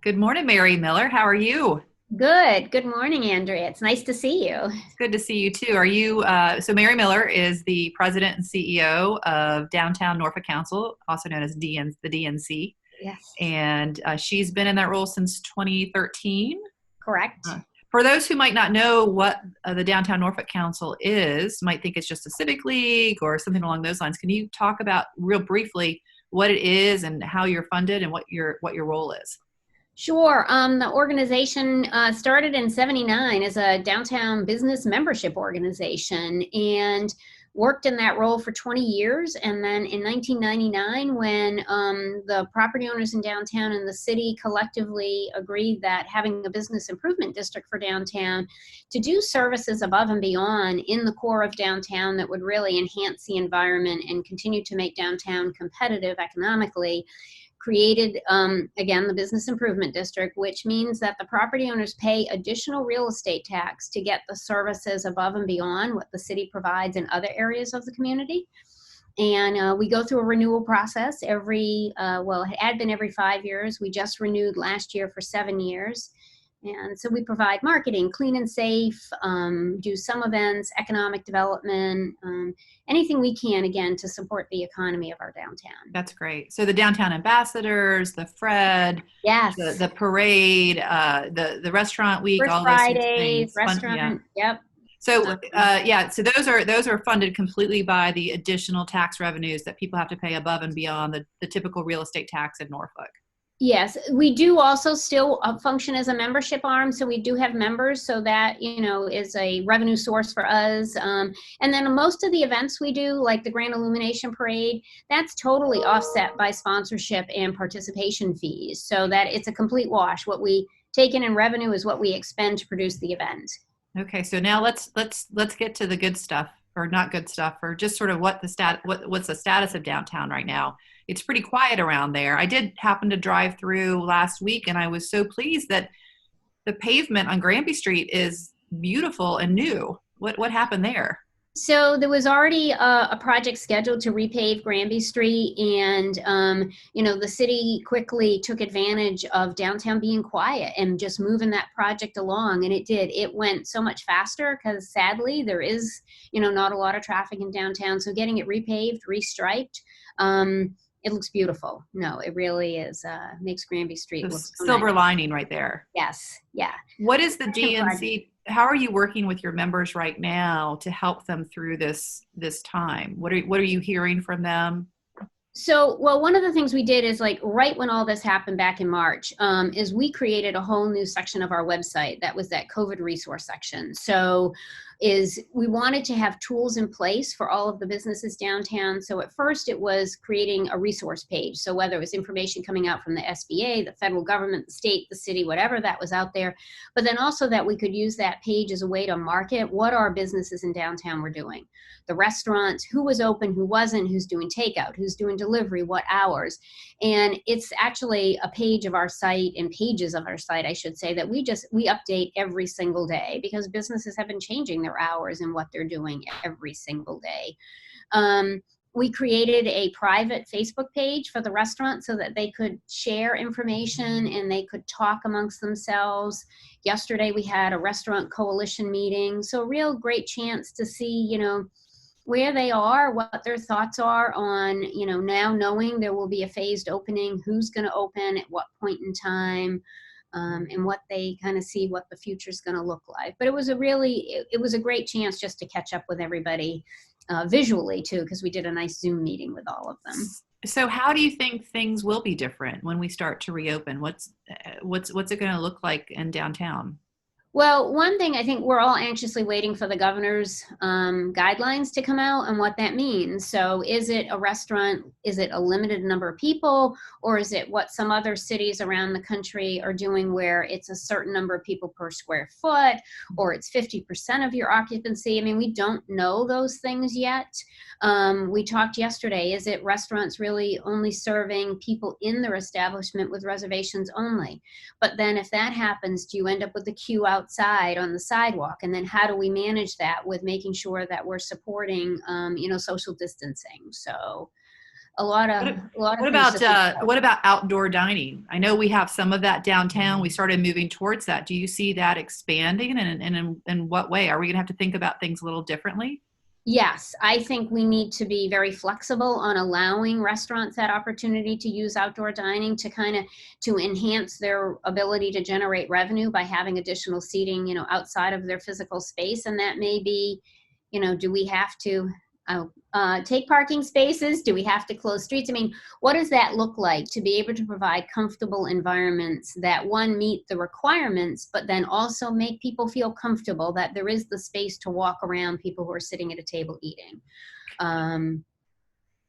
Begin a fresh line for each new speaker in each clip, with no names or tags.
Good morning, Mary Miller. How are you?
Good. Good morning, Andrea. It's nice to see you.
It's good to see you too. Are you? So Mary Miller is the president and CEO of Downtown Norfolk Council, also known as the DNC,
Yes.
and she's been in that role since 2013.
Correct.
Uh, for those who might not know what the Downtown Norfolk Council is, might think it's just a civic league or something along those lines. Can you talk about real briefly what it is and how you're funded and what your role is?
Sure. The organization started in '79 as a downtown business membership organization and worked in that role for 20 years. And then in 1999, when the property owners in downtown and the city collectively agreed that having a business improvement district for downtown to do services above and beyond in the core of downtown that would really enhance the environment and continue to make downtown competitive economically, created, again, the business improvement district, which means that the property owners pay additional real estate tax to get the services above and beyond what the city provides in other areas of the community. And we go through a renewal process well, it had been every 5 years. We just renewed last year for 7 years. And so we provide marketing, clean and safe, do some events, economic development, anything we can, again, to support the economy of our downtown.
That's great. So the downtown ambassadors, the Fred, the
Yes.
the parade, the restaurant week,
First
all those sorts of
Fridays,
things. Fun, yeah.
restaurant. Yep.
So
Um,
yeah, so those are funded completely by the additional tax revenues that people have to pay above and beyond the typical real estate tax in Norfolk.
yes, we do also still function as a membership arm. So we do have members. So that, is a revenue source for us. And then most of the events we do, like the Grand Illumination Parade, that's totally offset by sponsorship and participation fees. So that it's a complete wash. What we take in revenue is what we expend to produce the event.
Okay, so now let's get to the good stuff, or not good stuff, or just sort of what's the status of downtown right now. It's pretty quiet around there. I did happen to drive through last week, and I was so pleased that the pavement on Granby Street is beautiful and new. What happened there?
So there was already a project scheduled to repave Granby Street, and the city quickly took advantage of downtown being quiet and just moving that project along. And it did. It went so much faster because sadly there is, not a lot of traffic in downtown. So getting it repaved, restriped, it looks beautiful. No, it really is. Makes Granby
The
Street look so nice.
silver lining right there.
Yes, yeah.
What is the
Second project.
DNC? How are you working with your members right now to help them through this time? What are you hearing from them?
So, well, one of the things we did is like right when all this happened back in March, is we created a whole new section of our website that was that COVID resource section. So, we wanted to have tools in place for all of the businesses downtown. So at first it was creating a resource page. So whether it was information coming out from the SBA, the federal government, the state, the city, whatever that was out there, but then also that we could use that page as a way to market what our businesses in downtown were doing. The restaurants, who was open, who wasn't, who's doing takeout, who's doing delivery, what hours. And it's actually a page of our site, and pages of our site, I should say, that we update every single day because businesses have been changing their hours and what they're doing every single day. We created a private Facebook page for the restaurant so that they could share information and they could talk amongst themselves. Yesterday we had a restaurant coalition meeting, so a real great chance to see, where they are, what their thoughts are on, now knowing there will be a phased opening, who's going to open at what point in time, and what they kind of see what the future is going to look like. But it was a great chance just to catch up with everybody visually too, because we did a nice Zoom meeting with all of them.
So how do you think things will be different when we start to reopen? What's it going to look like in downtown?
Well, one thing I think we're all anxiously waiting for the governor's guidelines to come out and what that means. So is it a restaurant? Is it a limited number of people? Or is it what some other cities around the country are doing where it's a certain number of people per square foot, or it's 50% of your occupancy? I mean, we don't know those things yet. We talked yesterday, is it restaurants really only serving people in their establishment with reservations only? But then if that happens, do you end up with the queue outside on the sidewalk? And then how do we manage that with making sure that we're supporting, social distancing? So a lot of
What
things to
about
think about.
what about outdoor dining? I know we have some of that downtown. We started moving towards that. Do you see that expanding, and in what way? Are we going to have to think about things a little differently?
Yes, I think we need to be very flexible on allowing restaurants that opportunity to use outdoor dining to kind of to enhance their ability to generate revenue by having additional seating, outside of their physical space. And that may be, do we have to take parking spaces? Do we have to close streets? I mean, what does that look like to be able to provide comfortable environments that, one, meet the requirements, but then also make people feel comfortable that there is the space to walk around people who are sitting at a table eating?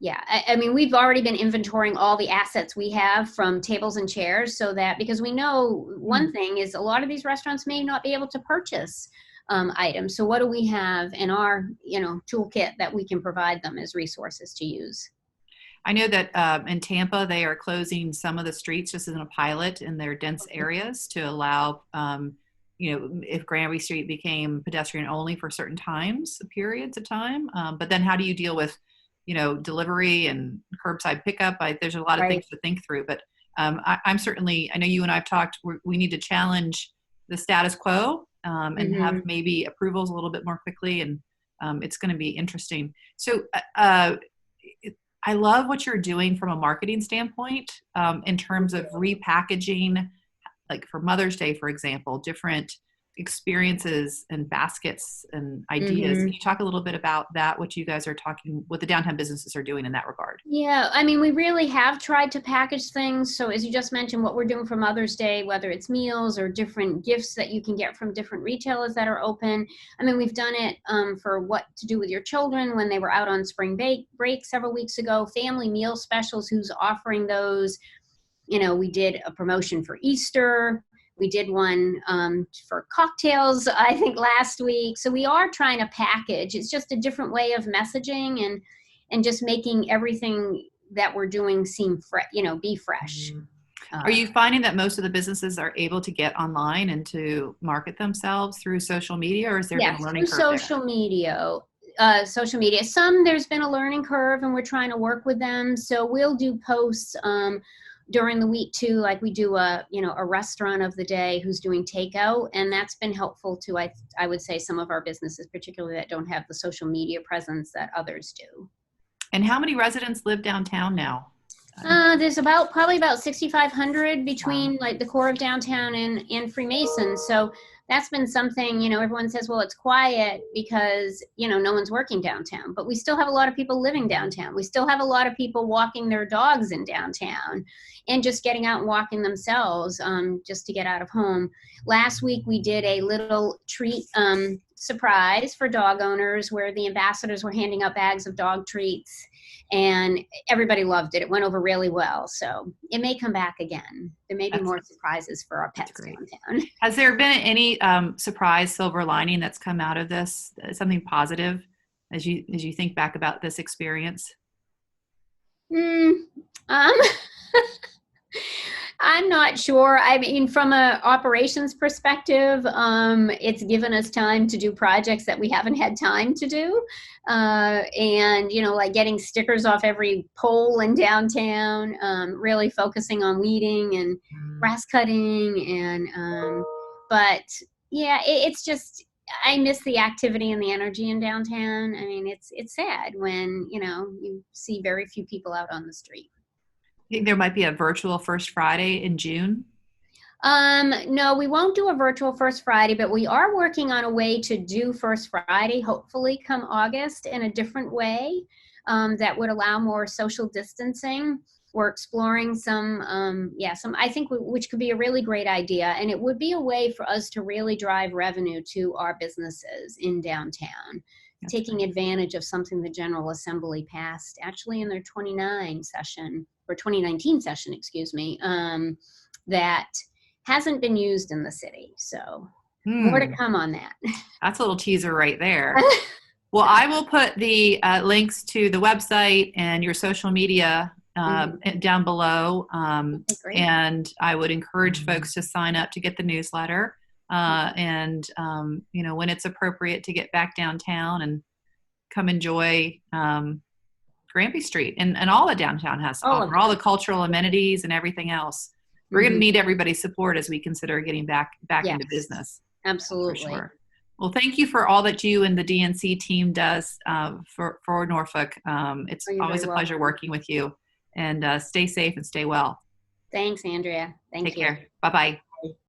Yeah, I mean, we've already been inventorying all the assets we have from tables and chairs, so that, because we know one thing is a lot of these restaurants may not be able to purchase items. So what do we have in our, toolkit that we can provide them as resources to use?
I know that in Tampa, they are closing some of the streets just as a pilot in their dense areas to allow, if Granby Street became pedestrian only for certain periods of time. But then how do you deal with, delivery and curbside pickup? There's a lot of things to think through. But I'm certainly, I know you and I've talked, we need to challenge the status quo and have maybe approvals a little bit more quickly. And it's going to be interesting. So I love what you're doing from a marketing standpoint in terms of repackaging, like for Mother's Day, for example, different experiences and baskets and ideas. Can you talk a little bit about that, what you guys are talking, what the downtown businesses are doing in that regard?
Yeah, I mean, we really have tried to package things. So as you just mentioned, what we're doing for Mother's Day, whether it's meals or different gifts that you can get from different retailers that are open. I mean, we've done it for what to do with your children when they were out on spring break several weeks ago, family meal specials, who's offering those. We did a promotion for Easter. We did one for cocktails, I think, last week. So we are trying to package. It's just a different way of messaging and just making everything that we're doing seem fresh, be fresh.
Are you finding that most of the businesses are able to get online and to market themselves through social media, or is there been a learning curve there?
Social media. There's been a learning curve, and we're trying to work with them. So we'll do posts during the week too, like we do a restaurant of the day who's doing takeout, and that's been helpful to I would say some of our businesses, particularly that don't have the social media presence that others do.
And how many residents live downtown now?
There's probably about 6,500 between like the core of downtown and Freemason. So that's been something, everyone says, well, it's quiet because, no one's working downtown, but we still have a lot of people living downtown. We still have a lot of people walking their dogs in downtown and just getting out and walking themselves just to get out of home. Last week, we did a little treat surprise for dog owners where the ambassadors were handing out bags of dog treats, and everybody loved it. It went over really well. So it may come back again. There may be more surprises for our pets downtown.
Has there been any surprise silver lining that's come out of this? Something positive as you think back about this experience?
I'm not sure. I mean, from an operations perspective, it's given us time to do projects that we haven't had time to do. And, like getting stickers off every pole in downtown, really focusing on weeding and grass cutting. And, but yeah, it's just, I miss the activity and the energy in downtown. I mean, it's sad when, you see very few people out on the street.
Think there might be a virtual First Friday in June?
No, we won't do a virtual First Friday, but we are working on a way to do First Friday, hopefully come August, in a different way that would allow more social distancing. We're exploring some, I think which could be a really great idea. And it would be a way for us to really drive revenue to our businesses in downtown. That's taking advantage of something the General Assembly passed actually in their 2019 session, that hasn't been used in the city. So more to come on that.
That's a little teaser right there. Well, I will put the links to the website and your social media down below. And I would encourage folks to sign up to get the newsletter. And when it's appropriate to get back downtown and come enjoy Granby Street and all the downtown has to
All of
offer, all
them.
the cultural amenities and everything else. We're going to need everybody's support as we consider getting back
Yes,
into business.
absolutely.
For sure. Well, thank you for all that you and the DNC team does for Norfolk. It's
Oh, you're
always a
very
pleasure
welcome.
working with you. And stay safe and stay well.
Thanks, Andrea. Thank
Take
you.
care. Bye-bye.